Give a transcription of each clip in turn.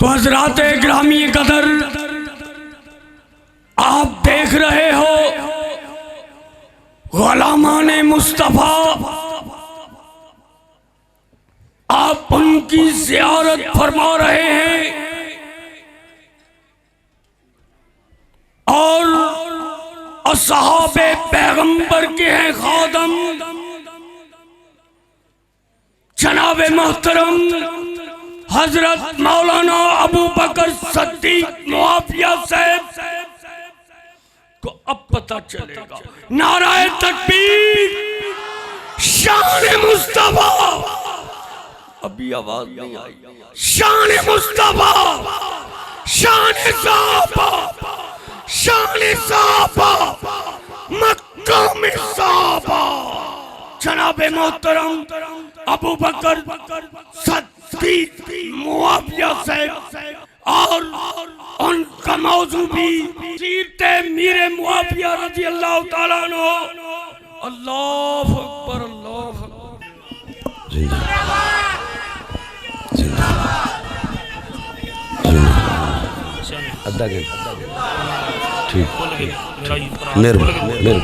تو حضرات گرامی قدر آپ دیکھ رہے ہو غلامان مصطفیٰ، آپ ان کی زیارت فرما رہے ہیں اور اصحاب پیغمبر کے ہیں خادم جناب محترم حضرت مولانا ابو بکر صدیق معافیہ صاحب کو اب پتہ چلے گا نعرہ تکبیر، شان مصطفیٰ، ابھی آواز نہیں آئی، شان مصطفیٰ، شان صحابہ، شان صحابہ، مقام صحابہ، جناب محترم ابو بکر صدیق معافیہ صاحب، اور ان کا موضوع بھی سیرت میر معافیہ رضی اللہ تعالیٰ عنہ۔ اللہ اکبر، اللہ اکبر، ادھا گھنٹہ ٹھیک مہربانی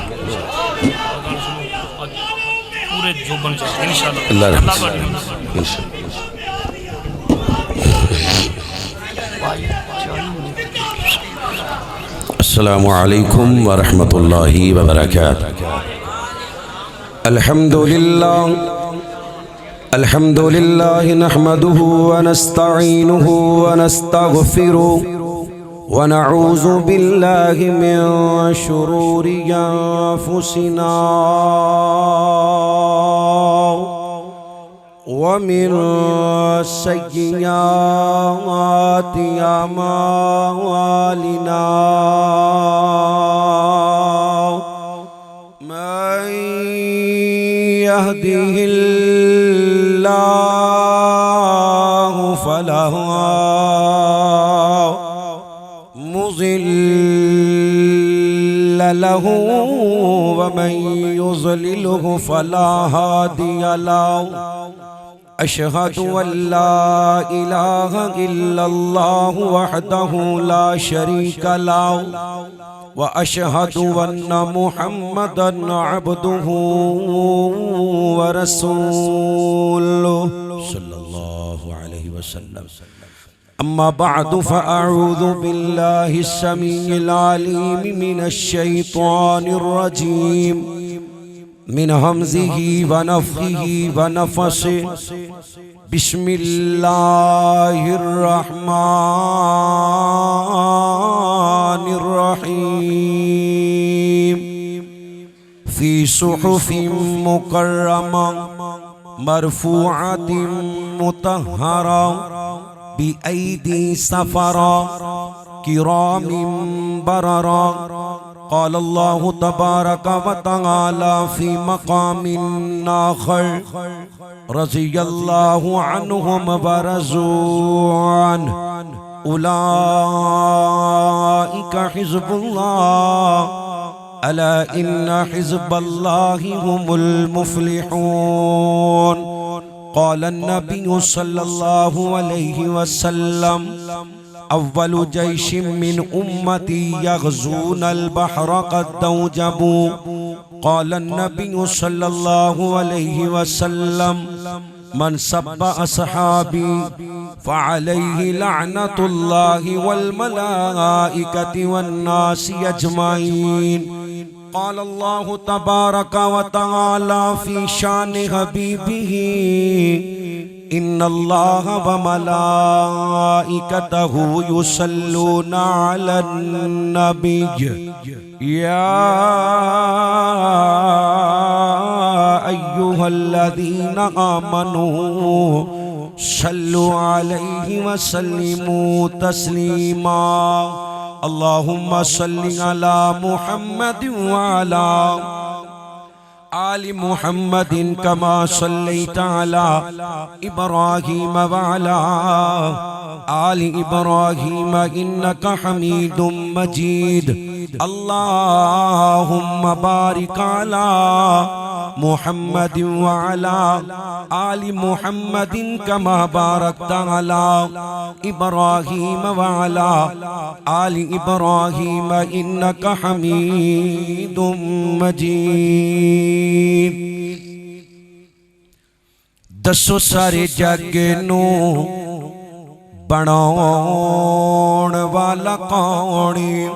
پورے جو بن جائے انشاءاللہ اللہ رحمت انشاءاللہ۔ السلام علیکم ورحمۃ اللہ وبرکاتہ۔ الحمد للہ نحمده ونستعینه ونستغفره ونعوذ باللہ من شرور انفسنا ومن سیئات اعمالنا، من يهده الله فلا مضل له ومن يضلله فلا هادي له، أشهد أن لا إله إلا الله وحده لا شريك له، وأشهد أن محمدًا عبده ورسوله صلى الله عليه وسلم. أما بعد فأعوذ بالله السميع العليم من الشيطان الرجيم من همزه ونفخه ونفسه. بسم الله الرحمن الرحيم. في صحف مكرمة مرفوعة مطهرة بأيدي سفرة كرام بررة. قال الله تبارك وتعالى في مقام آخر: رضي الله عنهم ورضوا عنه، أولئك حزب الله، ألا إن حزب الله هم المفلحون. قال النبي صلى الله عليه وسلم: أول جيش من أمتي يغزون البحر قد توجبوا. قال النبي صلى الله عليه وسلم: من سب أصحابي فعليه لعنة الله والملائكة والناس أجمعين. قال الله تبارك وتعالى في شان حبيبه: إن الله وملائكته يصلون على النبي يا أيها الذين آمنوا صلوا عليه وسلموا تسليما. اللهم صل على محمد وعلى آل محمد كما صليت على إبراهيم وعلى آل إبراهيم إنك حميد مجيد. اللهم بارك على محمد وعلى آل محمد كما باركت على إبراهيم وعلى آل إبراهيم إنك حميد مجيد دسو سارے جگ نو بناؤن والا کونی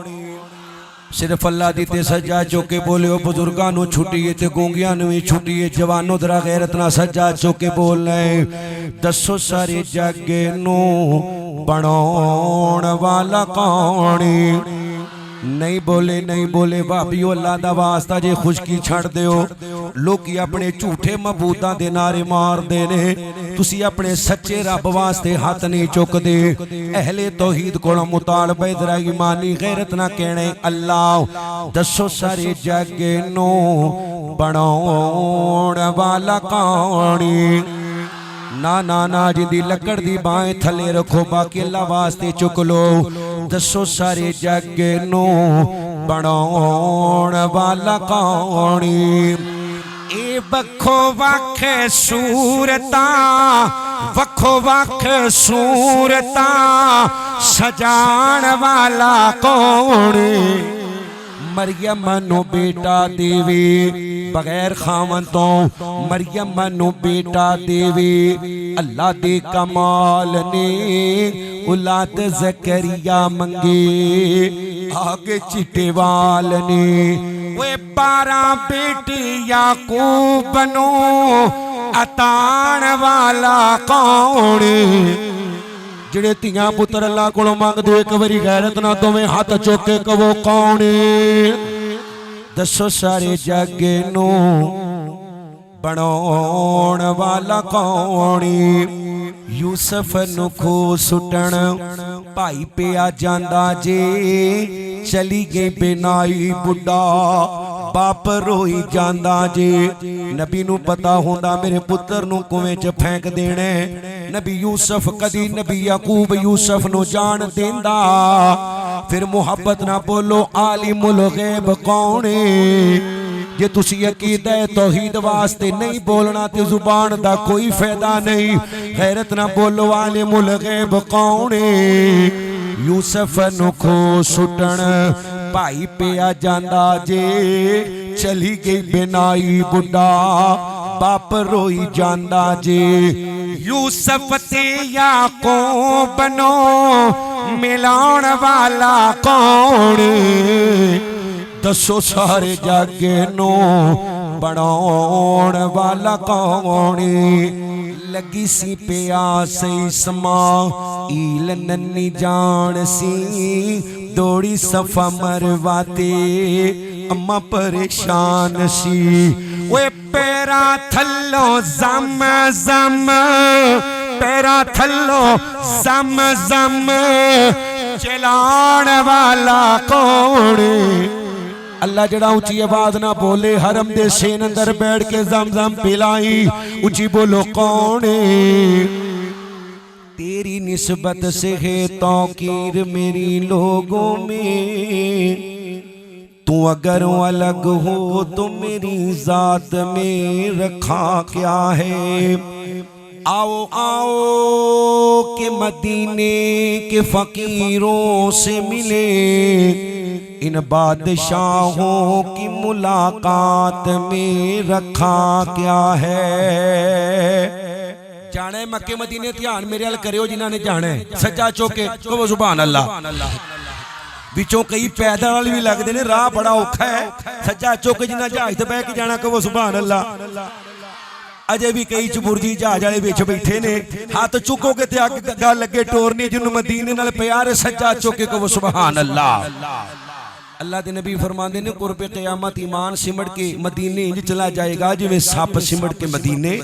صرف اللہ دیتے سجا چوکے بولے ہو بزرگانو چھٹیے تے گونگیانو ہی چھٹیے جوانو درہ غیرتنا سجا چوکے بول رہے دسو سارے جگ نو بناؤن والا کونی نہیں بولے بابیو اللہ دا واسطہ جے خشکی چھڑ دے ہو لوگی اپنے جھوٹے مبوداں دے نارے مار دے نے تسی اپنے سچے رب واسطے ہاتھ نہیں چک دے اہل توحید کوڑا مطالبہ درہ ایمانی غیرت نہ کہنے اللہ دسو سارے جگ نو بناؤن والا کونی نا جندی لکڑ دی بائیں تھلے رکھو باقی اللہ واسطے چک لو دسو سارے جگ نو بناؤن والا کونی اے وکھو وکھ صورتاں سجان والا کونی مریم نو بیٹا دیوی بغیر خامن تو مریم نو بیٹا دیوی اللہ دے کمال نے اولاد زکریا منگی آگے چٹے وال نے وہ 12 بیٹی یعقوب بنو اتان والا کونی جڑے تیاں پتر اللہ کو مانگ دو ایک وری غیرت نہ تو میں ہاتھ چوکے کبو کونی دسو سارے جگ نو بناؤن والا کونی یوسف نو کھو سٹن پائی پہ آ جاندہ جے چلی گئی بینائی بڑھا باپ روئی جاندہ جے نبی نو پتا ہوندہ میرے پتر نو کنویں چ پھینک دینے نبی یوسف کدی نبی یعقوب یوسف نو جان دیندہ پھر محبت نہ بولو عالم الغیب کونے یہ تسی عقیدہ توحید واسطے نہیں بولنا تے زبان دا کوئی فائدہ نہیں غیرت نہ بولو عالم الغیب کونے یوسف نو کھو سٹن پائی پہ آ جاندہ جے چلی گئی بینائی بڑھا باپ روئی جاندہ جے یوسف تے یعقوب بنو ملاؤن والا کونی دسو سارے جگ نو بناؤن والا کونی لگی سی پیاس اسماعیل ننی جان سی دوڑی صفا مرواتے اما پریشان سی وہ پیرا تھلو زم پیرا تھلو زم چلان والا کونی اللہ جڑا اونچی آواز نہ بولے حرم دے شین اندر بیٹھ کے زم پلائی اونچی بولو کونے تیری نسبت سے ہے توقیر میری لوگوں میں تو اگر الگ ہو تو میری ذات میں رکھا کیا ہے آؤ کہ مدینے کے فقیروں سے ملے ان بادشاہوں کی ملاقات میں رکھا کیا ہے جانے مکہ مدینے دھیان میرے حل کرے ہو جنہاں نے جانے سجا چوکے کو سبحان اللہ بچوں کئی پیدل بھی لگ دینے راہ بڑا اوکھا ہے سجا چوکے جنہاں جہاز تے بیٹھ کے جانا کو سبحان اللہ اجے بھی کئی چبرجی جہاز والے وچ بیٹھے نے ہاتھ چکو کے تے اگ گل لگے ٹورنی جنوں مدینے نال پیار سجا چوکے کو سبحان اللہ اللہ دے نبی فرماندے نے قرب قیامت ایمان سمڑ کے مدینے چلا جائے گا جو ساپ سمڑ کے مدینے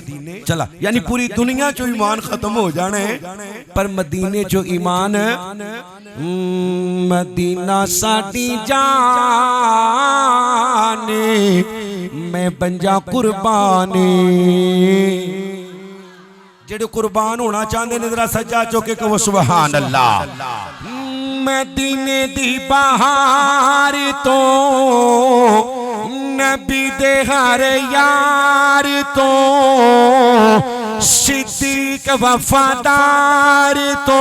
چلا یعنی پوری دنیا چو ایمان ختم ہو جانے پر مدینے چو ایمان مدینہ ساڑی جانے میں بنجا قربانی جڑے قربان ہونا چاہندے نے ذرا سجا چوکے کہ وہ سبحان اللہ مدینے دی بہار تو نبی دے ہر یار تو صدیق وفادار تو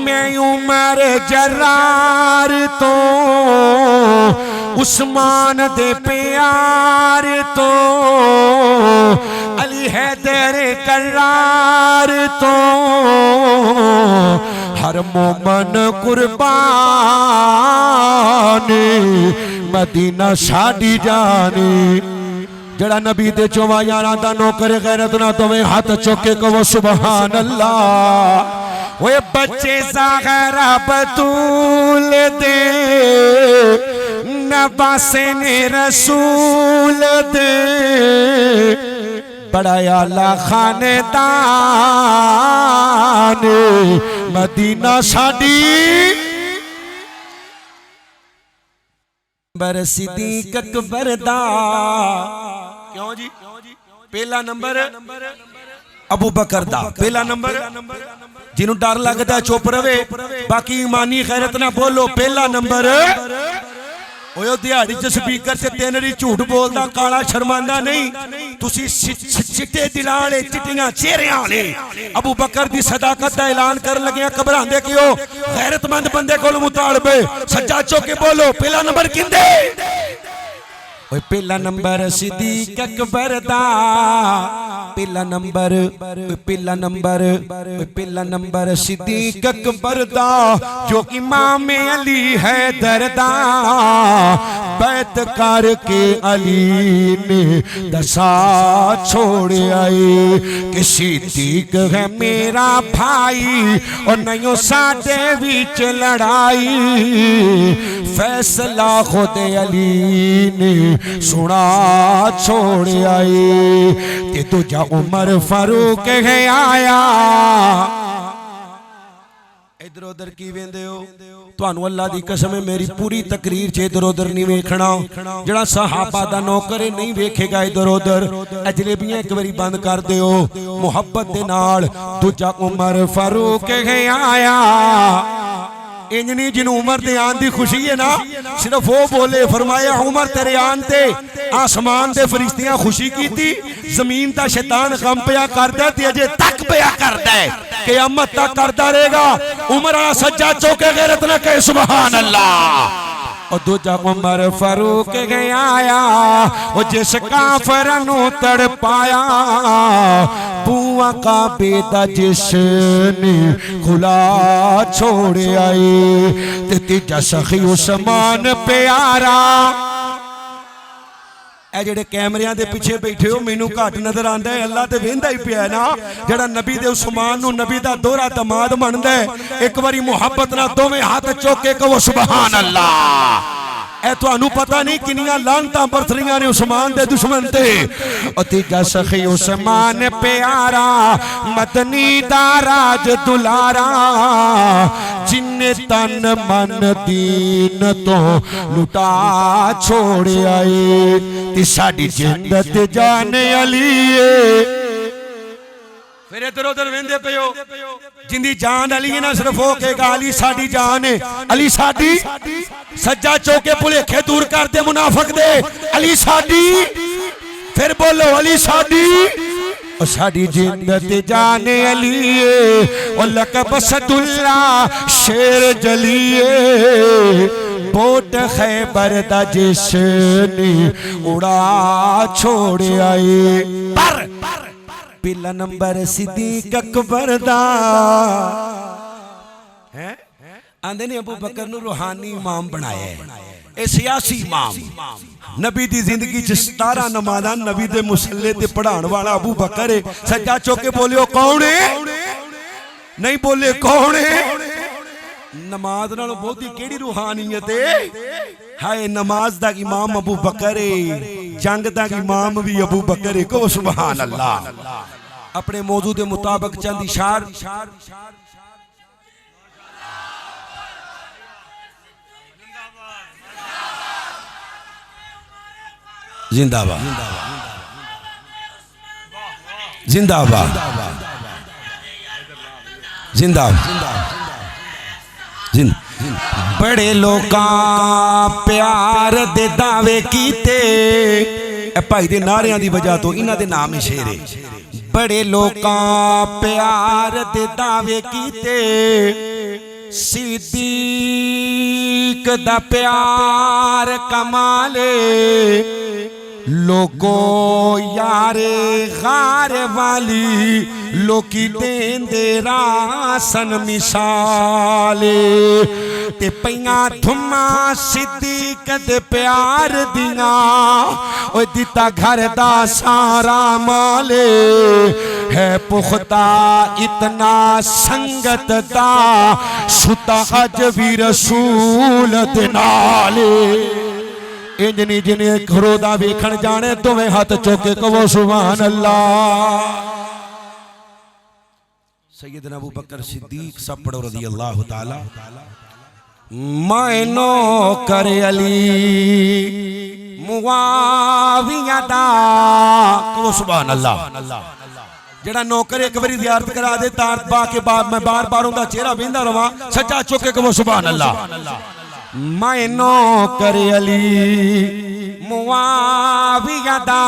میں عمر جرار تو عثمان دے پیار تو علی حیدر کرار تو ہر مومن قربان مدینہ ساڈی جانی جڑا نبی دے چواں یاراں دا نوکر غیرت نہ دوویں ہاتھ چوکے کہو سبحان اللہ وہ بچے زہرا بطول دے نواسین رسول دے بڑا اعلیٰ خاندان مدینہ ساڈی نمبر صدیق اکبر دا کیوں جی پہلا نمبر ابو بکر دا پہلا نمبر جنہوں ڈر لگتا ہے چپ رہے باقی ایمانی خیرت نہ بولو پہلا نمبر اوہ دیہڑی چ سپیکر سے تینری جھوٹ بولدا کالا شرماندہ نہیں تسی چٹے دلالے چٹیاں چہریاں والے ابو بکر دی صداقت دا اعلان کر لگے گھبراندے کیوں غیرت مند بندے کول مطالبے سجا چوکے بولو پہلا نمبر کیندے اوہ پہلا نمبر صدیق اکبر دا پہلا نمبر صدیق اکبر دا جو امام علی حیدر دا بیعت کر کے علی نے دسا چھوڑ آئے کہ صدیق ہے میرا بھائی اور نہیں ساڈے وچ لڑائی فیصلہ خود علی نے سنا چھوڑ آئے کہ تجھا عمر فاروق ہے آیا ادھر ادھر کی ویندے ہو تانوں اللہ دی قسم ہے میری پوری تقریر چ ادھر ادھر نہیں ویکھنا جڑا صحابہ دا نوکر نہیں ویکھے گا ادھر ادھر اجنبیاں ایک باری بند کر دیو محبت دے نال تجھا عمر فاروق ہے آیا انجنی جن عمر دے آن دی خوشی ہے نا صرف وہ بولے فرمایا عمر تیرے آن تے آسمان دے فرشتیاں خوشی کی تھی زمین تا شیطان غم پیا کردہ تی اجے تک پیا کردہ ہے قیامت تک کردہ رہے گا عمر آ سجا چوکے غیرت نہ کہے سبحان اللہ اور دوجہ عمر فاروق گیا آیا اور جس کافرنو تڑ پایا بوہ کا بیدہ جس نے کھلا چھوڑ آئی تیجا سخی عثمان پیارا اے جڑے کیمریاں دے پیچھے بیٹھے ہو مینوں گھٹ نظر آندا ہے اللہ تے ویندا ہی پیا نا جڑا نبی دے عثمان نو نبی دا دورہ دماد مندا ہے ایک باری محبت نہ دوویں ہاتھ چوکے کہو سبحان اللہ اے تانوں پتہ نہیں کنیاں لعنتاں برتریاں نے عثمان دے دشمن تے او تیجا سخی عثمان پیارا مدنی دا راج دلارا جن تن من دین تو لٹا چھوڑ آئے تی ساڑی جندت جان علی پھر ادھر ادھر ویندے پیو جندی جان علی ہے نا صرف ہو کے گا علی ساڑی جان ہے علی ساڑی سجا چوکے پلیکھے دور کر دے منافق دے علی ساڑی پھر بولو علی ساڑی اور ساڑی جندت جان علی اور لقب صد اللہ شیر جلیے بوٹ خیبر دا جس نے اڑا چھوڑ آئے پر پہلا نمبر صدیق اکبر دا آندے نے ابو بکر نو روحانی امام بنایا ہے اے سیاسی امام نبی دی زندگی چ 17 نمازاں نبی دے مصلی تے پڑھان والا ابو بکر ہے سجا چوکے بولیو کون ہے نہیں بولے کون ہے نماز نال بہت ہی کیڑی روحانیت ہے ہائے نماز دا امام ابو بکر ہے جنگ دا امام بھی ابو بکر ہے کو سبحان اللہ اپنے موضوع دے مطابق چند اشار زندہ باد زندہ باد زندہ بڑے لوکاں پیار دے دعوے کیتے، اے بھائی دے نعریاں دی وجہ تو انہاں دے نام ہی شعر ہے۔ بڑے لوکاں پیار دے دعوے کیتے، صدیق دا پیار کمالے، لوگو یارے غار والی لوکی دین دے راسن مثالے، تے پیاں تھما صدیق دے پیار دیاں، اوہ دیتا گھر دا سارا مالے، ہے پختہ اتنا سنگت دا ستا عجبی رسول دے نالے۔ انجنی جنی گھرو دا ویکھن جانے تمہیں ہاتھ چوکے کہو سبحان اللہ۔ سیدنا ابو بکر صدیق سب پڑھو رضی اللہ تعالی۔ میں نوکر علی معاویہ دا، کہو سبحان اللہ۔ جڑا نوکر ایک بری زیارت کرا دے تار با کے بعد میں بار بار ہوں دا چہرہ بیندہ رہا سچا چوکے کہو سبحان اللہ۔ میں نوکر علی معاویہ دا،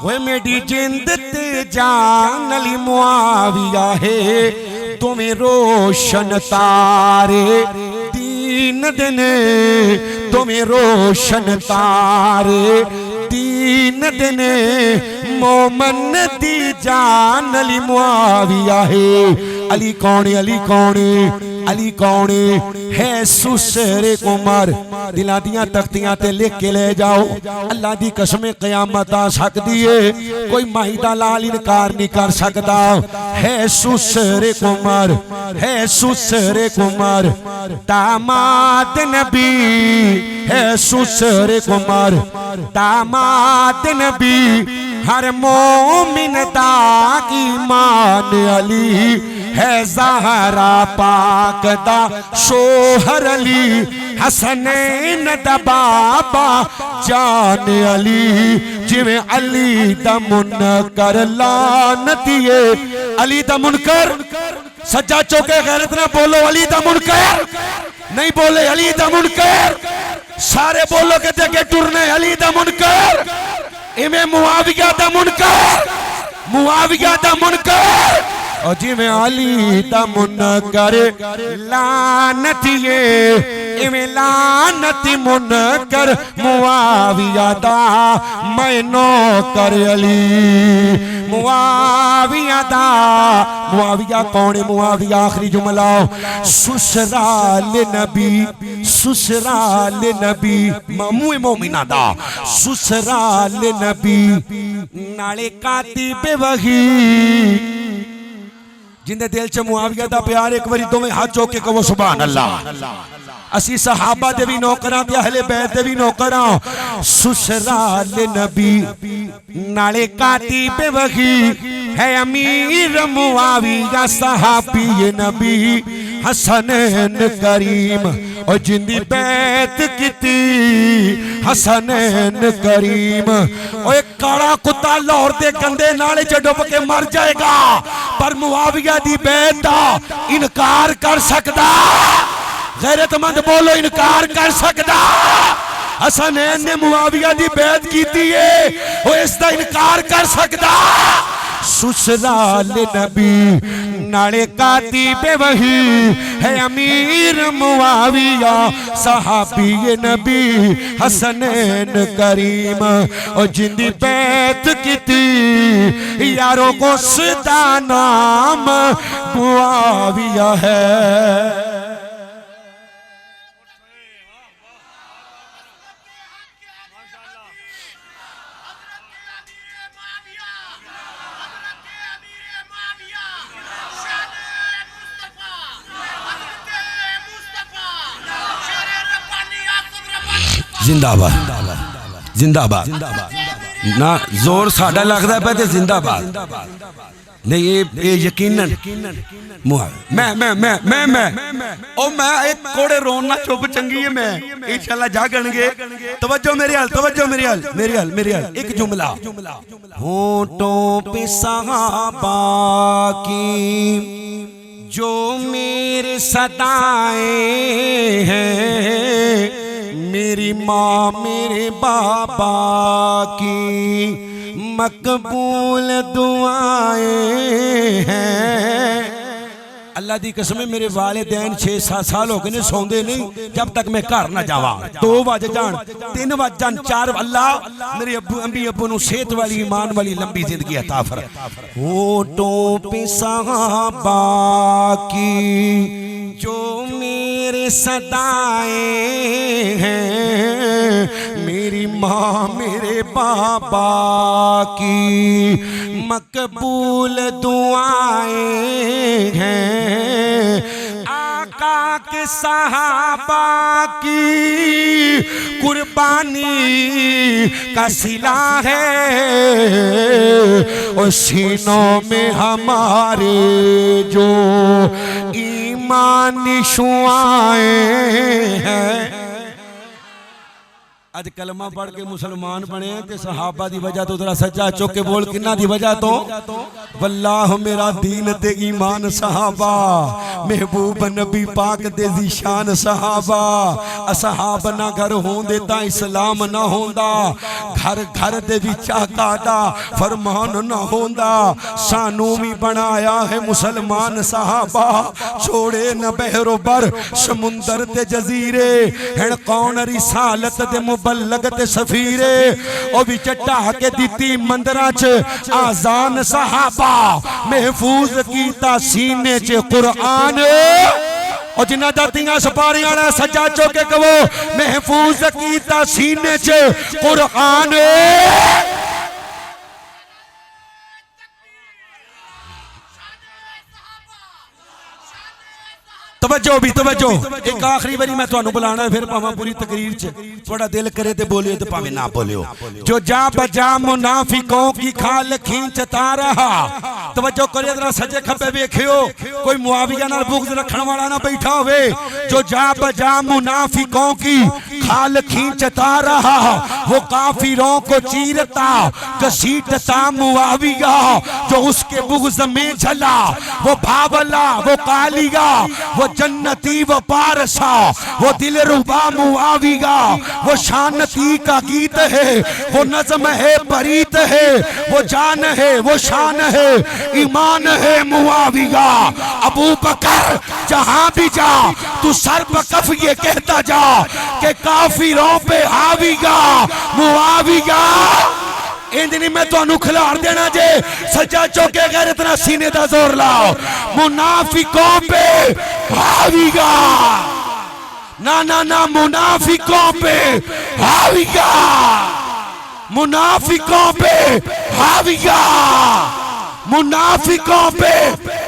ہوئے میری جند تے جان علی معاویہ ہے، تمہیں روشن تارے دین دینے، تمہیں روشن تارے دین دینے، مومن دی جان علی معاویہ ہے۔ علی کونے علی کونے علی کونے ہے سسر عمر، دلہ دیاں تختیاں تے لکھ کے لے جاؤ، اللہ دی قسم قیامت آ سکتی ہے، کوئی ماہدہ لال انکار نہیں کر سکتا، ہے سسر عمر، ہے سسر عمر، داماد نبی، ہے سسر عمر، داماد نبی، ہر مومن دا ایمان علی، ہے زہرا پاک دا شوہر علی، حسنین دا بابا جان علی، جویں علی دا منکر لعنتیے، علی دا منکر سجا چوکے غیرت نہ بولو، علی دا منکر نہیں بولے، علی دا منکر سارے بولو کہ دیکھے ٹرنے، علی دا منکر، امیں معاویہ دا منکر، معاویہ دا منکر، اور جی میں علی دا منکر لعنتیے، امیں لعنتی منکر معاویہ دا، میں نوکر علی معاویہ دا۔ معاویہ کون ہے؟ معاویہ آخری جملہ، سسرال نبی، سسرال نبی، مامو مومنہ دا، سسرال نبی، نالے کاتب وحی، جندے دل چ معاویہ دا پیار ایک وری دوویں ہاتھ چوک کے کہو سبحان اللہ۔ اسی صحابہ دے بھی نوکراں تے اہل بیت دے بھی نوکراں، سسرال نبی نالے کاتب وحی، ہے امیر معاویہ صحابی نبی، حسنین کریم، اور جندی بیت کیتی حسنین کریم، اور ایک کاڑا کتا لاہور دے گندے نالے چ ڈب کے مر جائے گا، پر معاویہ دی بیت دا انکار کر سکدا؟ غیرت مند بولو انکار کر سکدا؟ حسنین نے معاویہ دی بیعت کیتی ہے، وہ اس دا انکار کر سکدا؟ سسرال نبی نالے کاتب وحی، ہے امیر معاویہ صحابی نبی، حسنین کریم، اور جندی بیعت کیتی یاروں کو صدا نام معاویہ ہے۔ زندہ باد، زندہ باد، نہ زور ساڑھا لگتا ہے پہتے زندہ باد نہیں، یہ یقیناً میں ایک کوڑے روننا چوپ چنگی ہے، میں انشاءاللہ جاگن گے، توجہ میری حال، توجہ میری حال، میری حال، میری حال، ایک جملہ، ہونٹوں پہ صحابہ کی جو میرے صدائیں ہیں میری ماں میرے بابا کی مقبول دعائیں ہیں. اللہ دی قسم ہے میرے والدین 6-7 سال ہو گئے سوندے نہیں جب تک میں گھر نہ جاواں. 2 بجے جان 3 بجے جان 4 اللہ میرے امی ابو نو صحت والی ایمان والی لمبی زندگی عطا فرمائے. ہونٹوں پہ صحابہ کی جو میرے صدائیں ہیں میری ماں میرے بابا کی مقبول دعائیں ہیں. آقا کے صحابہ کی قربانی کا صلہ ہے اور سینوں میں ہمارے جو ایمانی شعائیں ہیں. آج کلمہ پڑھ کے مسلمان بنے ہیں تے صحابہ دی وجہ تو ذرا سجا چوک کے بول کنہ دی وجہ تو واللہ میرا دین تے ایمان صحابہ محبوب نبی پاک دے ذیشان صحابہ. صحابہ نہ گھر ہون دیتا اسلام نہ ہوندا گھر گھر دے وچا کاٹا فرمان نہ ہوندا. سانو بھی بنایا ہے مسلمان صحابہ چھوڑے نہ بحر و بر سمندر تے جزیرے ہن کون رسالت دے مبلغ تے سفیرے او بھی چٹا کے دیتی مندراں چ آزان صحابہ محفوظ کیتا سینے چ قرآن اور جنہ داتیاں سپاریاں نے سجا چوکے کہو محفوظ کیتا سینے چ قرآن. توجہ بھی توجہ ایک آخری باری میں تو انہوں بلانا ہے پھر پاہاں پوری تقریر چھے تھوڑا دل کرے تے بولیے تو پاہمیں نہ بولیو. جو جا بجا منافقوں کی کھال کھینچتا رہا. توجہ کرے ذرا سجے کھپے بیکھیو کوئی معاویہ نہ بغض رکھن والا نہ بیٹھا ہوئے. جو جا بجا منافقوں کی کھال کھینچتا رہا وہ کافروں کو چیرتا کسیٹتا معاویہ جو اس کے بغض میں جھلا وہ بھاولا وہ کالیا وہ جنتی وہ پارسا وہ دل ربا معاویہ وہ شانتی کا گیت ہے وہ نظم ہے بریت ہے وہ جان ہے وہ شان ہے ایمان ہے معاویہ. ابو بکر جہاں بھی جا تو سر بکف یہ کہتا جا کہ کافروں پہ حاویہ معاویہ. اندنی میں تو انو کھلار دینا جے سجا چوکے غیر اتنا سینے دا زور لاؤ. منافقوں پہ حاویہ نا منافقوں پہ حاویہ منافقوں پہ حاویہ منافقوں پہ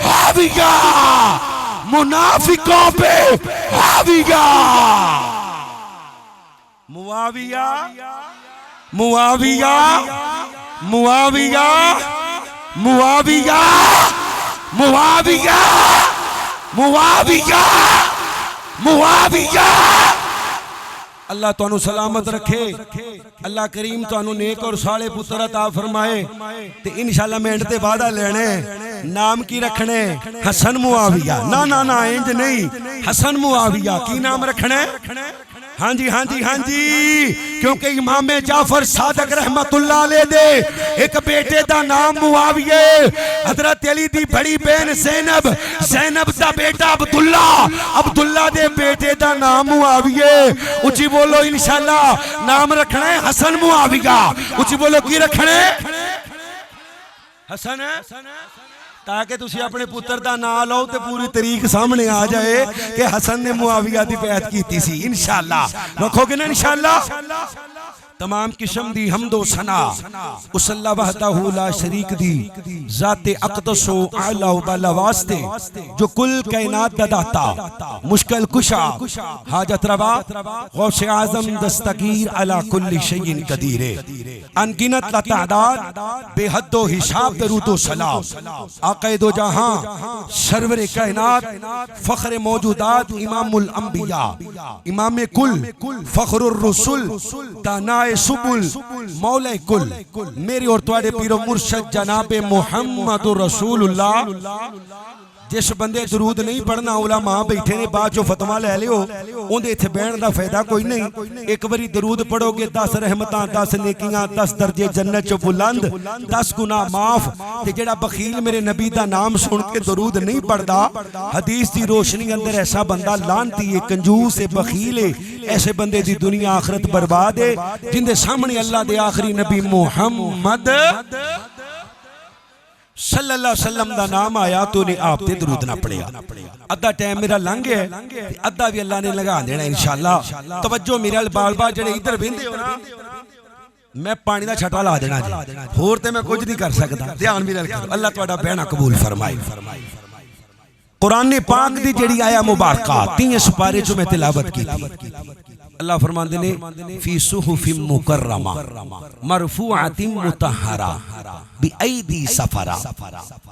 حاویہ منافقوں پہ حاویہ. معاویہ معاویہ معاویہ معاویہ معاویہ معاویہ معاویہ. اللہ تو انو سلامت رکھے اللہ کریم تو انو نیک اور سالے پتر عطا فرمائے. تے انشاءاللہ میں انڈتے بعدہ لینے نام کی رکھنے حسن معاویہ نا انج نہیں حسن معاویہ کی نام رکھنے. ہاں جی کیونکہ امام جعفر صادق رحمت اللہ علیہ دے ایک بیٹے دا نام معاویہ حضرت علی دی بڑی بہن زینب دا بیٹا عبداللہ دے بیٹے دا نام معاویہ. اچھی بولو انشاءاللہ نام رکھنا ہے حسن معاویہ. اچھی بولو کی رکھنا ہے حسن تاکہ تسی اپنے پتر دا نام لو تے پوری تاریخ سامنے آ جائے کہ حسن نے معاویہ دی بیعت کیتی سی. انشاءاللہ رکھو گے نا انشاءاللہ. تمام قسم دی حمد و ثنا اس اللہ وحدہ لا شریک دی ذات اقدس و اعلی و بالا واسطے جو کل کائنات دا داتا مشکل کشا حاجت روا غوث اعظم دستگیر علی کل شیء قدیر انگنت لا تعداد بے حد و حساب درود و سلام آقا دو جہاں سرور کائنات فخر موجودات امام الانبیاء امام کل فخر الرسل دانا سبل مولا کل میری اور تواڈے پیر و مرشد جناب محمد رسول اللہ جس بندے درود نہیں پڑھنا علماء بیٹھے نے بعد جو فتوا لے لیو اندے ایتھے بہن دا فائدہ کوئی نہیں. ایک باری درود پڑھو گے 10 رحمتاں 10 نیکیاں 10 درجے جنت چ بلند 10 گناہ معاف. تے جڑا بخیل میرے نبی دا نام سن کے درود نہیں پڑھدا حدیث دی روشنی اندر ایسا بندہ لعنتی ہے کنجوس ہے بخیل ہے. ایسے بندے دی دنیا آخرت برباد ہے جن دے سامنے اللہ دے آخری نبی محمد صلی اللہ علیہ وسلم دا نام آیا تو نے آپ تے درود نہ پڑھیا. ادھا ٹائم میرا لنگ ہے ادھا بھی اللہ نے لگا دینا انشاءاللہ. توجہ میرے بال بال جڑے ادھر بہندے ہو نا میں پانی دا چھٹا لا دینا جی ہور تے میں کچھ نہیں کر سکدا. دھیان میرے کرو اللہ تہاڈا بہنا قبول فرمائے. قرآن پاک دی جڑی آیا مبارکہ 3 سپارے جو میں تلاوت کی تھی اللہ فرماندے نے فی صحف مکرمہ مرفوعۃ مطہرہ بأیدی سفرہ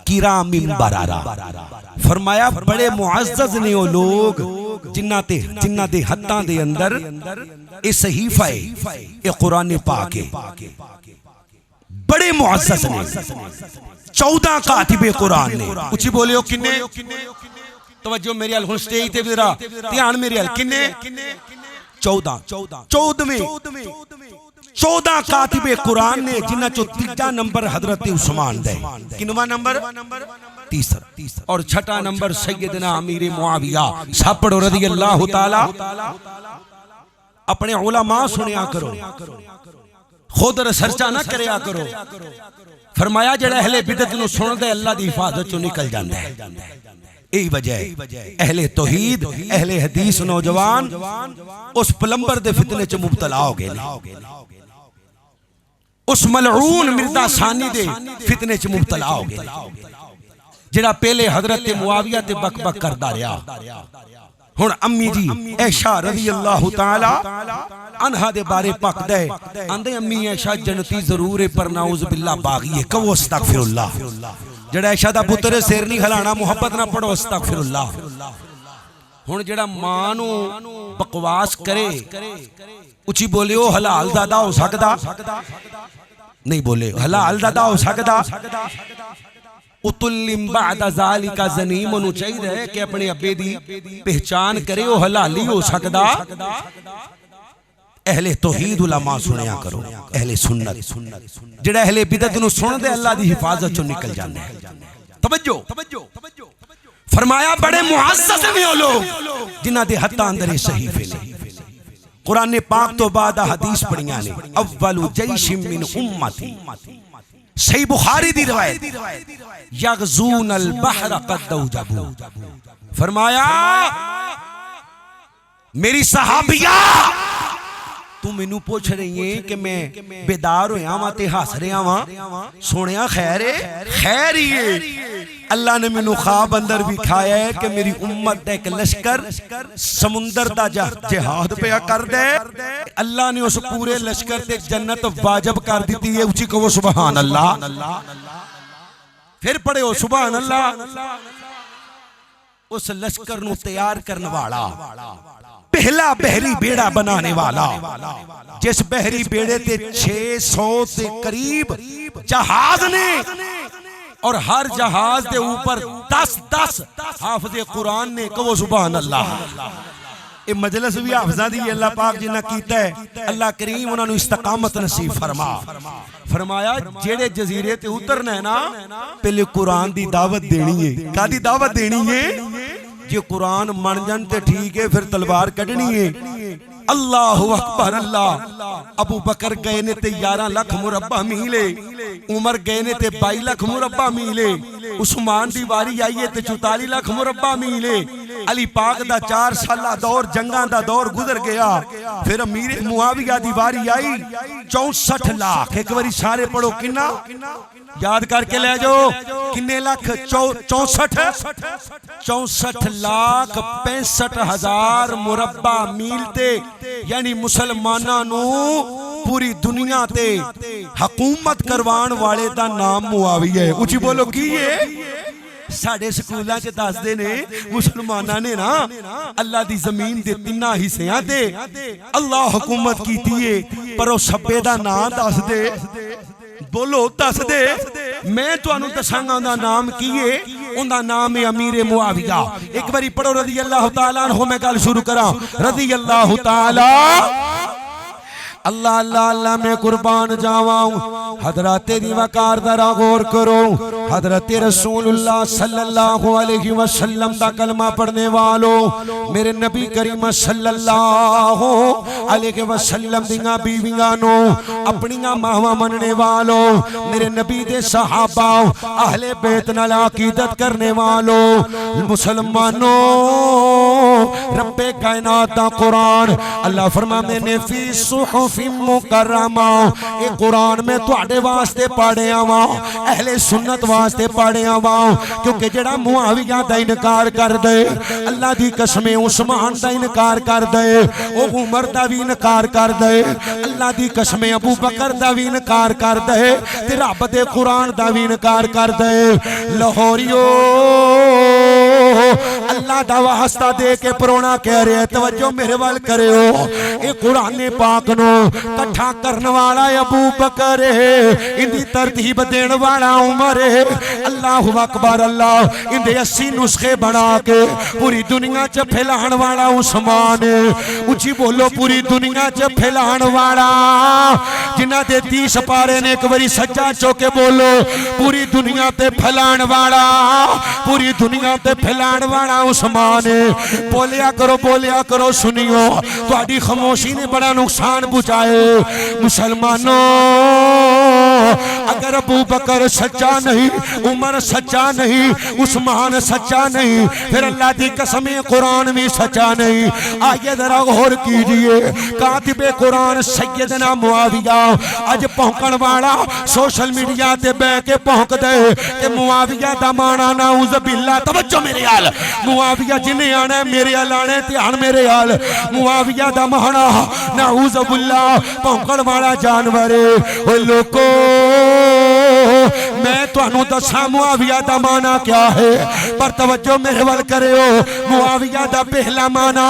کرام بررہ. فرمایا بڑے معزز نے وہ لوگ جنہ دے ہتھاں دے اندر اے صحیفہ ہے اے قرآن پاک ہے. بڑے معزز نے 14 کاتب قرآن نے. اچھی بولے ہو کنے توجہ میری حال سٹیج تے ذرا دھیان میری حال کنے 14 کاتب قرآن نے جنہ چو تیجا نمبر حضرت عثمان دے کنواں نمبر تیسرا اور چھٹا نمبر سیدنا امیر معاویہ سپڑو رضی اللہ تعالی. اپنے علماء سنیا کرو خود ریسرچا نہ کریا کرو. فرمایا جڑا اہل بدعت نو سن دے اللہ دی حفاظت چوں نکل جاندا ہے. یہی وجہ ہے اہل توحید اہل حدیث نوجوان اس پلمبر دے فتنے چ مبتلا ہو گئے اس ملعون مرزا ثانی دے فتنے چ مبتلا ہو گئے جڑا پہلے حضرت معاویہ تے بک بک کردا رہیا. ہن امی جی عائشہ رضی اللہ تعالی عنہا دے بارے پک دے آندے امی عائشہ جنتی ضرور ہے پر نعوذ باللہ باغی ہے کہو استغفر اللہ. جڑا عائشہ دا پتر سیر نہیں ہلانا محبت نہ پڑھو استغفر اللہ. ہن جڑا ماں نو بکواس کرے اچھی بولے او حلال دادا ہو سکدا نہیں بولے حلال دادا ہو سکدا. اتلم بعد ذالک زنیم نو چاہیے کہ اپنے ابے دی پہچان کرے او حلالی ہو سکدا. اہل توحید علماء سنیا کرو اہل سنت جڑا اہل بدعت نو سن دے اللہ دی حفاظت چوں نکل جاندا ہے. توجہ فرمایا بڑے معزز نے وہ لوگ جنہ دے ہتھاں اندر صحیفے نے. قرآن پاک تو بعد حدیث پڑھیاں نے اول جیش من امتی صحیح بخاری دی روایت یغزون البحر قد اوجبوا. فرمایا میری صحابیہ تم انہوں پوچھ رہی ہیں کہ میں بیدار ہویا ہاں تے ہاس رہا ہاں سونیا خیر ہے خیر ہی ہے. اللہ نے منو خواب اندر بھی کھایا ہے کہ میری امت ایک لشکر سمندر دا جہاد پہ کر دے. اللہ نے اس پورے لشکر تے جنت واجب کر دیتی ہے. اچھی کہو سبحان اللہ. پھر پڑھے ہو سبحان اللہ. اس لشکر نو تیار کرنے والا پہلا بحری بیڑا بنانے والا جس بحری بیڑے تے 600 تے قریب جہاز نے اور ہر جہاز دے اوپر 10 حافظ قرآن نے کہو سبحان اللہ. اے مجلس بھی حافظہ دی اللہ پاک جنہ کیتا ہے اللہ کریم انہوں نے استقامت نصیب فرمایا جیڑے جزیرے تے اترنا ہے نا پہلے قرآن دی دعوت دینی ہے. کا دی دعوت دینی ہے جی قرآن من جن تے ٹھیک ہے پھر تلوار کٹنی ہے. اللہ اکبر اللہ. ابو بکر گئے نے تے 11 لاکھ مربع میلے عمر گئے نے تے 22 لاکھ مربع میلے عثمان دی واری آئی ہے تے 44 لاکھ مربع میلے. علی پاک دا 4 سالہ دور جنگاں دا دور گزر گیا. پھر امیر معاویہ دی واری آئی 64 لاکھ. ایک باری سارے پڑھو کنا یاد کر کے لے جاؤ کنے لاکھ 64 لاکھ 65 ہزار مربع میل تے یعنی مسلماناں نو پوری دنیا تے حکومت کروان والے دا نام معاویہ ہے. اچھی بولو کی ہے ساڑھے سکولاں چے دس دے نے مسلمانہ نے نا اللہ دی زمین دے 3 حصیاں دے اللہ حکومت کی تیئے پر او سبے دا نام دس دے بولو دس دے. میں تو انہوں دسانگا دا نام کیے ان دا نام ہے امیر معاویہ. ایک باری پڑھو رضی اللہ تعالیٰ عنہ. میں گل شروع کرا. رضی اللہ تعالیٰ. اللہ اللہ اللہ میں قربان جاواں. حضرات دی وقار ذرا غور کرو. حضرت رسول اللہ صلی اللہ علیہ وسلم دا کلمہ پڑھنے والوں, میرے نبی کریم صلی اللہ علیہ وسلم دیاں بیویاں نو اپنیاں ماواں مننے والوں, میرے نبی دے صحابہ اہل بیت نال عقیدت کرنے والوں, مسلمانوں رب کائنات دا قرآن اللہ فرماندے نے فی صحف مکرمہ. اے قرآن میں تواڈے واسطے پڑھیا وا, اہل سنت واسطے پڑھیا وا, کیونکہ جڑا معاویہ دا انکار کر دے اللہ دی قسم عثمان دا انکار کر دے, او عمر دا بھی انکار کر دے اللہ دی قسم ابو بکر دا بھی انکار کر دے, تے رب دے قرآن دا بھی انکار کر دے. لاہوریو اللہ دا واسطہ دے کے پرونا کہہ رہے ہیں, توجہ میرے وال کرے ہو. اے قرآن پاک نو کٹھا کرن والا ابو بکر ہے, اندی ترتیب دین والا عمر ہے. اللہ اکبر اللہ. اندے 80 نسخے بنا کے پوری دنیا چ پھیلان والا عثمان ہے. اچھی بولو پوری دنیا چ پھیلان والا, جنہ دے 30 پارے نے ایک باری سچا چوکے بولو پوری دنیا تے پھیلان والا, پوری دنیا تے پھیلان والا عثمان ہے. بولیا کرو سنیو, تہاڈی خاموشی نے بڑا نقصان پہنچائے. مسلمانوں اگر ابو بکر سچا نہیں, عمر سچا نہیں, عثمان سچا نہیں, پھر اللہ دی قسم قرآن بھی سچا نہیں. آئیے ذرا غور کیجئے. کاتب قرآن سیدنا معاویہ اج پہنکن والا سوشل میڈیا تے بہ کے پہنک دے کہ معاویہ دا مانا نعوذ باللہ. توجہ میرے حال, معاویہ جنہیں آنا ہے میرے حال آنے دھیان میرے حال. معاویہ دا مانا نعوذ باللہ پہنکن والا جانور ہے. اوہ لوکو میں تو انہوں دسا معاویہ دا مانا کیا ہے, پر توجہ میرے وال کرے ہو. معاویہ دا پہلا مانا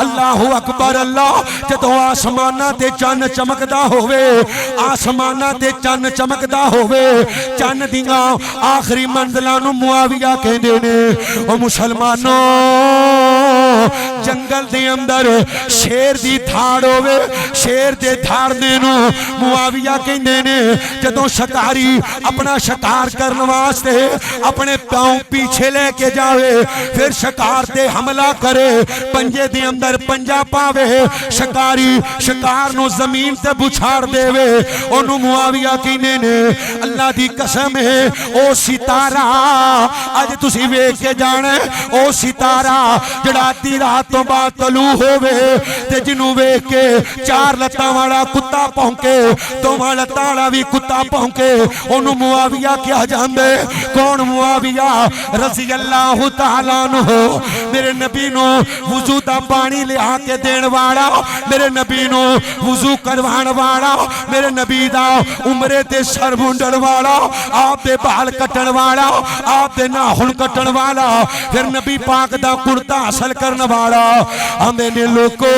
اللہ اکبر اللہ, جدو آسمانہ تے چن چمکدا ہوئے, آسمانہ تے چن چمکدا ہوئے, چن دیاں آخری منزلانو معاویہ کہندے نے. او مسلمانوں جنگل دے اندر شیر دی دھاڑ ہوئے, شیر دے دھاڑ دینو معاویہ کہندے نے. جدو شکاری اپنا شکار کرنے واسطے اپنے پاؤں پیچھے لے کے جاوے, پھر شکار تے حملہ کرے, پنجے دے اندر پنجا پاوے, شکاری شکار نو زمین تے بچھاڑ دے وے, انہوں معاویہ کہندے نے اللہ دی قسم ہے او ستارہ اج تسی ویکھ کے جانے, او ستارہ جڑا تی رات تو بعد طلوع ہووے تے جنوں ویکھ کے 4 لتاں والا کتا پونکے, 2 لتاں والا بھی کتا پونکے, انہوں معاویہ کیا جاندے. کون معاویہ رضی اللہ تعالیٰ عنہ, میرے نبی نو وضو دا پانی لے آ کے دین والا, میرے نبی نو وضو کروان والا, میرے نبی دا عمرے تے سر منڈن والا, آپ دے بال کٹن والا, آپ دے ناخن کٹن والا, پھر نبی پاک دا کرتا حاصل کرن والا. ہمیں نے لوکو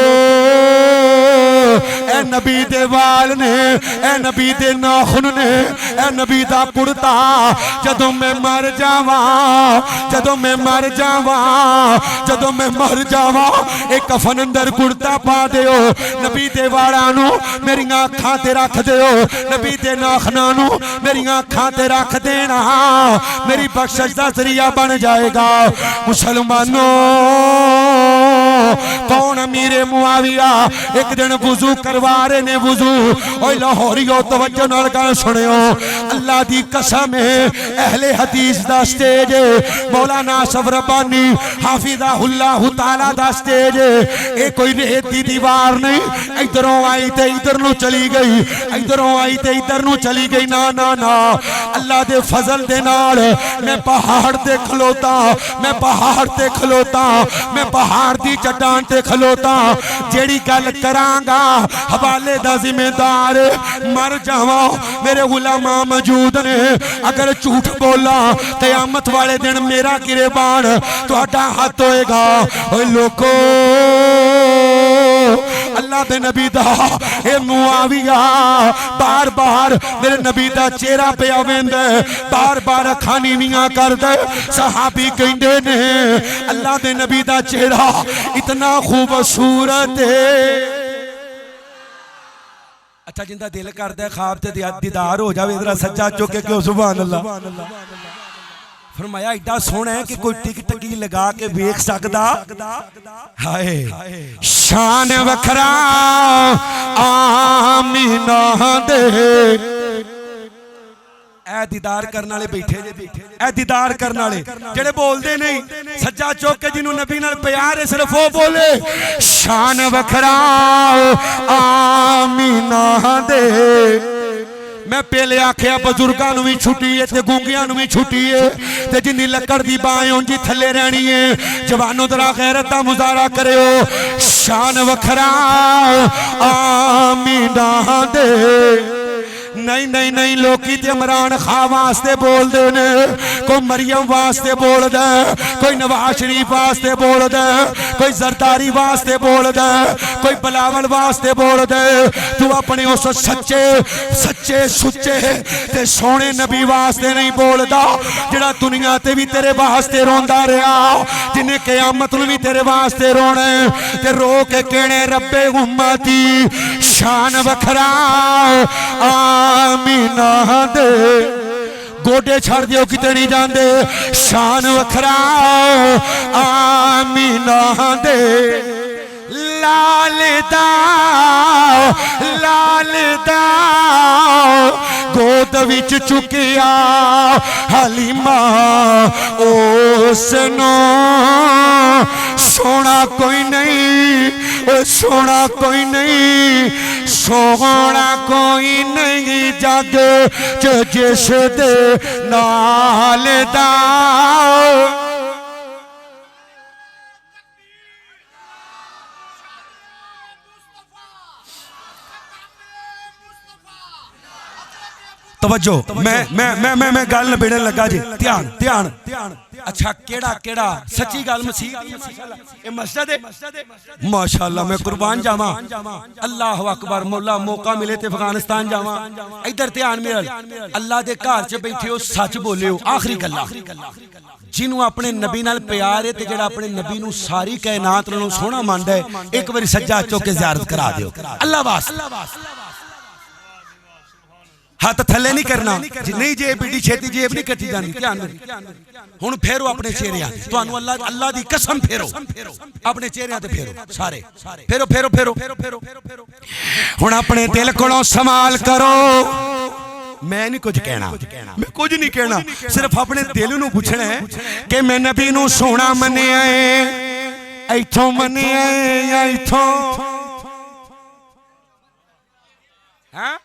اے نبی دے وال نے, اے نبی دے ناخن نے, اے نبی دا کرتا جدوں میں مر جاواں, جدوں میں مر جاواں, جدوں میں مر جاواں, ایک کفن اندر کرتا پا دیو, نبی دے والانو میری آنکھاں تے رکھ دیو, نبی دے ناخنانو میری آنکھاں تے رکھ دینا, میری بخشش دا ذریعہ بن جائے گا. مسلمانوں کون امیر معاویہ ایک دن وضو کروا رہے نے وضو. اوہ لاہوریو توجہ نال گل سنیو, اللہ دی قسم ہے اہل حدیث دا سٹیج مولانا اشرف ربانی حافظہ اللہ تعالی دا سٹیج. اے کوئی ریت دی دیوار نہیں, ادھروں آئی تے ادھر نو چلی گئی, ادھروں آئی تے ادھر نو چلی گئی. نا نا نا, اللہ دے فضل دے نال میں پہاڑ تے کھلوتا, میں پہاڑ تے کھلوتا, میں پہاڑ دی چٹان تے کھلوتا. جیڑی گل کرانگا حوالے دا ذمہ دار مر جاواں, میرے علماء موجود نے. اگر جھوٹ بولا قیامت والے دن میرا گریبان تہاڈا ہاتھ ہوئے گا. اوہ لوکو اللہ دے نبی دا اے معاویہ بار بار میرے نبی دا چہرہ پہ آویند بار بار کھانی میاں کر دے صحابی کہندے نے اللہ دے نبی دا چہرہ اتنا خوبصورت ہے اچھا جندہ دل کردہ خواب تے دیدار ہو جاوے ادھر سجا چوکے کیوں سبحان اللہ فرمایا ایڈا سونا ہے کہ کوئی ٹک ٹکی لگا کے ویکھ سکدا ہائے شان وکھرا آمینہ دے اے دیدار کرنا لے بیٹھے اے دیدار کرنا لے جڑے بول دے نہیں سجا چوکے جنہوں نبی نال پیار ہے صرف وہ بولے شان وکھرا آمینہ دے میں پہلے آکھیا بزرگاں نوں وی چھٹی ہے تے گونگیاں نوں وی چھٹی ہے تے جنی لکڑ دی بائیں اونجی تھلے رہنی ہے جوانوں ذرا غیرت دا مظاہرہ کریو شان وکھرا آمینہ دے نہیں نہیں نہیں لوکی تے عمران خان واسطے بول دے نے کوئی مریم واسطے بول دے کوئی نواز شریف واسطے بول دے کوئی زرداری واسطے بول دے کوئی بلاول واسطے بول دے تو اپنے اس سچے سچے سچے تے سونے نبی واسطے نہیں بول دا جڑا دنیا تے بھی تیرے واسطے روندا رہا جنہیں قیامت نوں بھی تیرے واسطے رونے تے رو کے کہنے رب امتی شان وکھرا آمینہ دے گوڑے چھڑ دیو کتے نہیں جان دے شان وکھرا آمینہ دے لال دا گود وچ چکیا حلیمہ اوسنو سونا کوئی نہیں سونا کوئی نہیں سونا کوئی نہیں جگ جس دے نال دا توجہ میں گل نبیڑے لگا جی دھیان اچھا کیڑا سچی گل مسیح اے مسجد ہے ماشاءاللہ میں قربان جاواں اللہ اکبر مولا موقع ملے تے افغانستان جاواں ادھر دھیان میرا اللہ دے گھر چ بیٹھے ہو سچ بولے ہو آخری گلاں جنوں اپنے نبی نال پیار ہے تے جڑا اپنے نبی نو ساری کائنات نالوں سونا ماندا ہے ایک باری سجا چوکے زیارت کرا دیو اللہ واسطے ہاتھ تھلے نہیں کرنا نہیں جیب بیٹی چھیتی جیب نہیں کٹی جاندی ہن پھیرو اپنے چہرے آتے تانوں اللہ دی قسم پھیرو اپنے چہرے آتے پھیرو سارے پھیرو ہن اپنے دل کولوں سوال کرو میں نہیں کچھ کہنا میں کچھ نہیں کہنا صرف اپنے دل نوں پوچھنا ہے کہ میں نبی نوں سونا منیا ہے ایتھوں منیا ہے یا ایتھوں ہاں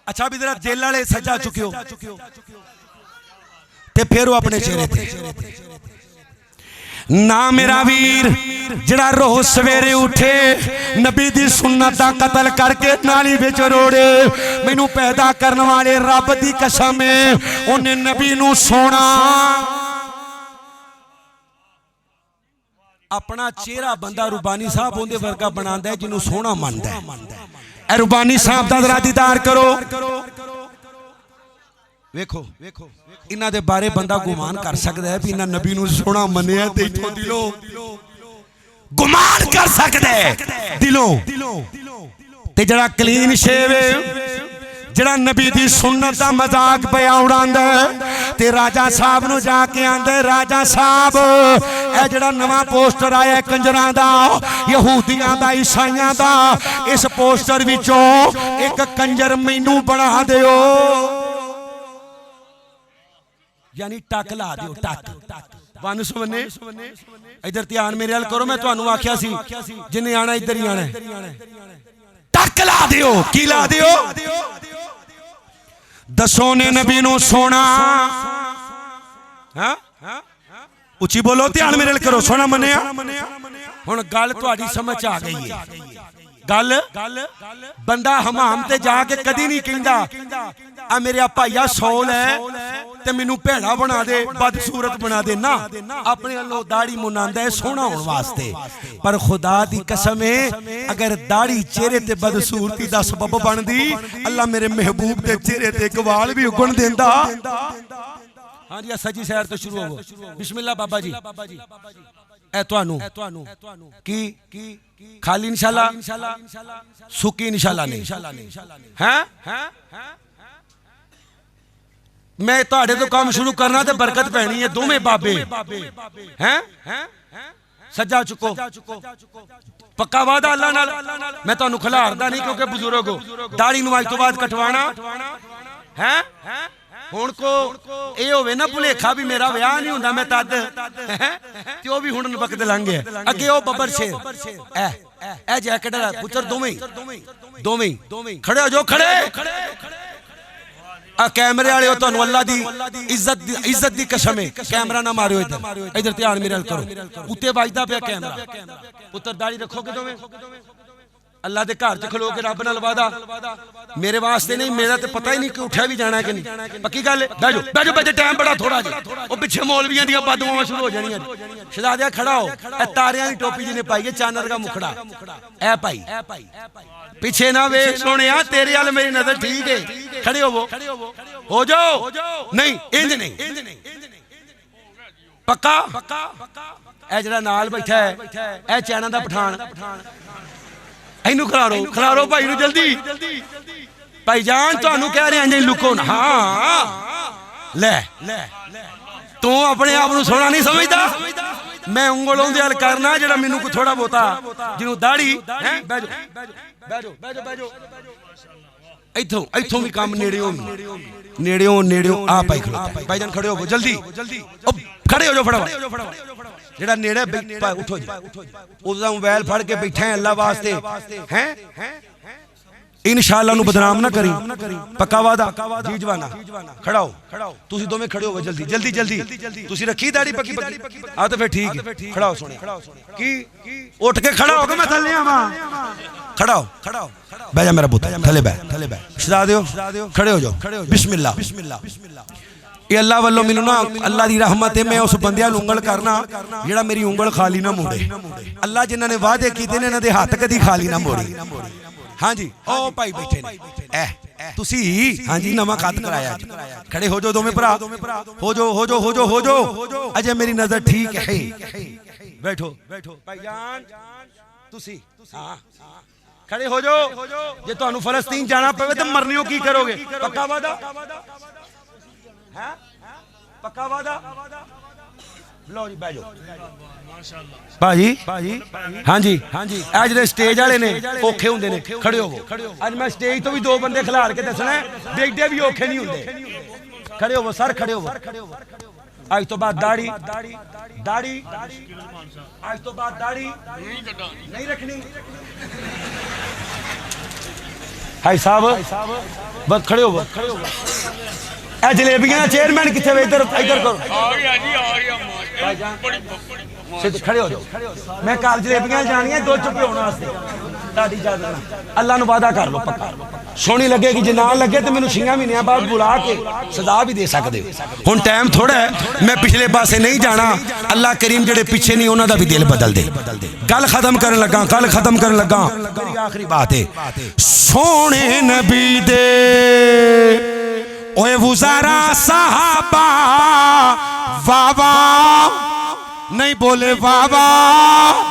اچھا بھی ذرا دل والے سجا چکے ہو تے پھیرو اپنے چہرے تے نا میرا ویر جڑا روز سویرے اٹھے نبی دی سنت دا قتل کر کے نالی وچ روڑے مینوں پیدا کرن والے رب دی قسم ہے اونے نبی نوں سونا اپنا چہرہ بندہ ربانی صاحب اوندے ورگا بناندا ہے جنوں سونا مندا ہے اے ربانی صاحب دا ذرا دیدار کرو ویکھو انہاں دے بارے بندہ گمان کر سکدا ہے بھی انہاں نبی نوں سونا منیا تے ایتھوں دلوں گمان کر سکدا ہے دلوں تے جڑا کلین شیو جڑا نبی دی سنت دا مذاق پیا اڑاندا ہے تے راجا صاحب نو جا کے آندا ہے راجا صاحب اے جڑا نواں پوسٹر آیا ہے کنجراں دا یہودیاں دا عیسائیاں دا اس پوسٹر وچوں ایک کنجر مینوں بنا دیو یعنی ٹک لا دیو ٹک بن سمنے ادھر دھیان میرے ال کرو میں تانوں آکھیا سی جنے آنا ادھر ہی آنا ٹک لا دیو کی لا دیو دسو نے نبی نو سونا اچھی بولو دھیان میرے ال کرو سونا منیا ہن گل تہاڈی سمجھ آ گئی ہے گل بندہ حمام تے جا کے کدی نہیں کہندا آ میرے بھائیا سول ہے تے مینوں بھیڑا بنا دے بدصورت بنا دے نا اپنے اللہ داڑھی مناندا ہے سونا ہون واسطے پر خدا دی قسم ہے اگر داڑھی چہرے تے بدصورتی دا سبب بندی اللہ میرے محبوب دے چہرے تے ایک وال بھی اگن دیندا ہاں جی سجی سیر تو شروع ہو بسم اللہ بابا جی اے توانو کی خالی انشاءاللہ سکی انشاءاللہ نہیں ہاں میں تہاڈے تو کام شروع کرنا تے برکت پہنی ہے دوویں بابے ہیں سجا چکو پکا وعدہ اللہ نال میں تانوں کھلاردا نہیں کیونکہ بزرگ ہو داڑھی نو اج تو بعد کٹوانا ہیں ہن کو اے ہوے نا بھلیکھا بھی میرا ویاہ نہیں ہوندا میں تد تے او بھی ہن وقت لنگ گیا اگے او ببر شیر اے جیکٹ پتر دوویں کھڑے ہو جو کھڑے کیمرے والے تانوں اللہ دی عزت دی قسم ہے کیمرہ نہ مارو ادھر دھیان میرے ال کرو اوتے وجدا پیا کیمرہ پتر داڑھی رکھو کہ دوویں اللہ دے گھر چ کھلو کے رب نال وعدہ میرے واسطے نہیں میرا تے پتہ ہی نہیں کہ اٹھیا بھی جانا ہے کہ نہیں پکی گل ہے بیٹھو بیٹھو ٹائم بڑا تھوڑا جی او پیچھے مولویاں دی بددعاواں شروع ہو جانیاں شہزادیاں کھڑا ہو اے تاریاں دی ٹوپی جی نے پائی ہے چانر کا مکھڑا اے پائی پیچھے نہ ویکھ سونیا تیرے ال میری نظر ٹھیک ہے کھڑے ہو جاؤ نہیں انج نہیں پکا اے جڑا نال بیٹھا ہے اے چینا دا پٹھان اینو کھلارو بھائی نو جلدی بھائی جان تانوں کہہ رہے ہیں لکو نا ہاں لے تو اپنے آپ نو سونا نہیں سمجھدا میں انگلوں دے ال کرنا جڑا مینوں کو تھوڑا بہتا جنوں داڑھی بیجو ایتھوں بھی کام نیڑیوں آ پائی کھلوتا ہے بھائی جان کھڑے ہو جلدی کھڑے ہو جو فٹافٹ جڑا نیڑے اٹھو جی اودا موبائل پھڑ کے بیٹھے ہیں اللہ واسطے ہیں انشاءاللہ نو بدنام نہ کری پکا وعدہ جی جوانا کھڑا ہو تسی دوویں کھڑے ہو جلدی تسی رکھی داڑھی پکی آ تے پھر ٹھیک ہے کھڑا ہو سونے کی اٹھ کے کھڑا ہو کے میں تھلے آواں کھڑا ہو بیٹھ جا میرا پوت تھلے بیٹھ شہزادیو کھڑے ہو جاؤ بسم اللہ یہ اللہ واللہ مینوں نا اللہ دی رحمت ہے میں اس بندیاں نوں انگل کرنا جڑا میری انگل خالی نہ موڑے اللہ جنہاں نے وعدے کیتے نے انہاں دے ہاتھ کدی خالی نہ موڑے ہاں جی او بھائی بیٹھے نے تسی ہاں جی نواں خط کرایا جی کھڑے ہو جو دوویں بھرا ہو جو اجے میری نظر ٹھیک ہے بیٹھو بھائی جان تسی ہاں کھڑے ہو جو جے تانوں فلسطین جانا پوے تے مرنیو کی کرو گے پکا وعدہ پکا وعدہ لو جی بیٹھو بھائی ہاں جی اج دے سٹیج والے نے اوکھے ہوندے نے کھڑے ہو اج میں سٹیج تو بھی دو بندے کھلار کے دسنا ہے دیکھدے بھی اوکھے نہیں ہوندے کھڑے ہو سر کھڑے ہو اج تو بعد داڑھی اج تو بعد داڑھی نہیں رکھنی بھائی صاحب بس کھڑے ہو اے جلیبیاں چیئرمین کتنے ہوئے ادھر کرو کھڑے ہو جاؤ میں کال جلیبیاں جانی ہیں دو چپے ہونا اللہ نو وعدہ کر لو پکا سونی لگے گی جے نہ لگے تو مینوں 6 مہینے بعد بلا کے سزا بھی دے سکدے ہن ٹائم تھوڑا ہے میں پچھلے پاسے نہیں جانا اللہ کریم جڑے پیچھے نہیں انہاں دا بھی دل بدل دے گل ختم کرن لگا میری آخری بات ہے سونے نبی دے اوے وزارا صحابہ واہ واہ نہیں بولے واہ واہ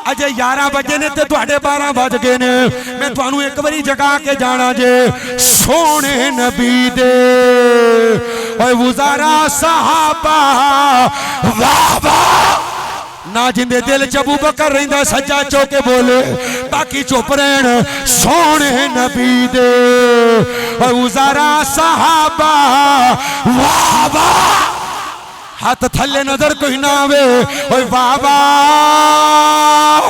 اجے 11 بجے نے تے تواڈے 12 بج گئے نے میں تانوں ایک واری جگا کے جانا جے سونے نبی دے اوے وزارا صحابہ واہ واہ نہ جندے دل چ ابو بکر رہندا سجا چوکے بولے باقی چپ رہن سونے نبی دے اوے وزارا صحابہ واہ واہ ہاتھ تھلے نظر کوئی نہ آوے اوے واہ واہ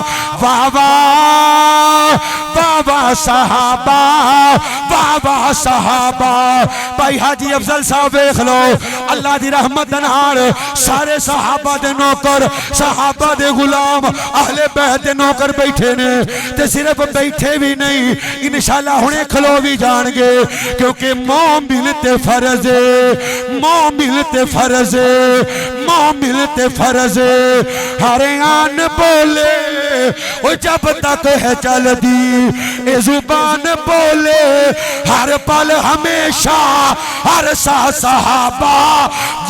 واہ واہ واہ واہ صحابہ واہ واہ صحابہ. بھائی حاجی افضل صاحب دیکھ لو اللہ دی رحمت نال سارے صحابہ دے نوکر صحابہ دے غلام اہل بیت دے نوکر بیٹھے نے تے صرف بیٹھے بھی نہیں انشاءاللہ ہنے کھلو بھی جان گے کیونکہ مومن تے فرض مومن تے فرض مومن تے فرض ہر آن بولے وہ جب تک ہے چل دی اے زبان بولے ہر پل ہمیشہ ہر سا صحابہ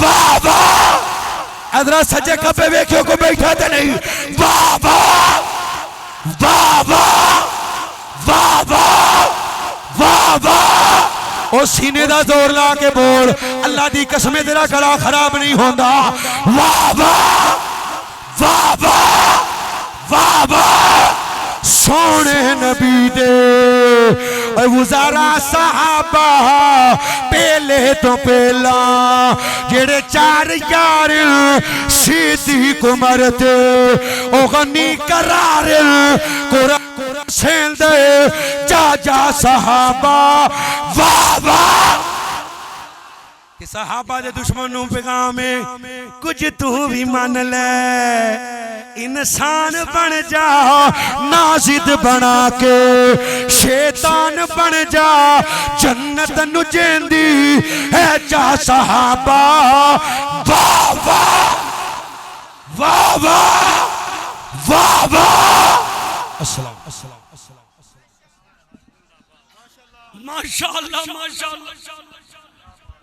واہ واہ. حضرت سجے کبے ویکھیو کو بیٹھا تے نہیں واہ واہ واہ واہ واہ واہ واہ واہ. او سینے دا زور لا کے بول اللہ دی قسم تیرا گلا خراب نہیں ہوندا. واہ واہ واہ واہ واہ واہ سونے نبی دے وزارہ صحابہ پہلے تو پہلا جڑے چار یار صدیق عمر تے او غنی قرار قرآن سین دے جا جا صحابہ واہ واہ. کہ صحابہ دے دشمنوں پیغام ہے کچھ تو بھی مان لے انسان بن جا نازد بنا کے شیطان بن جا جنت نجین دی ہے جا صحابہ واہ واہ واہ واہ واہ واہ. السلام ماشاءاللہ ماشاءاللہ.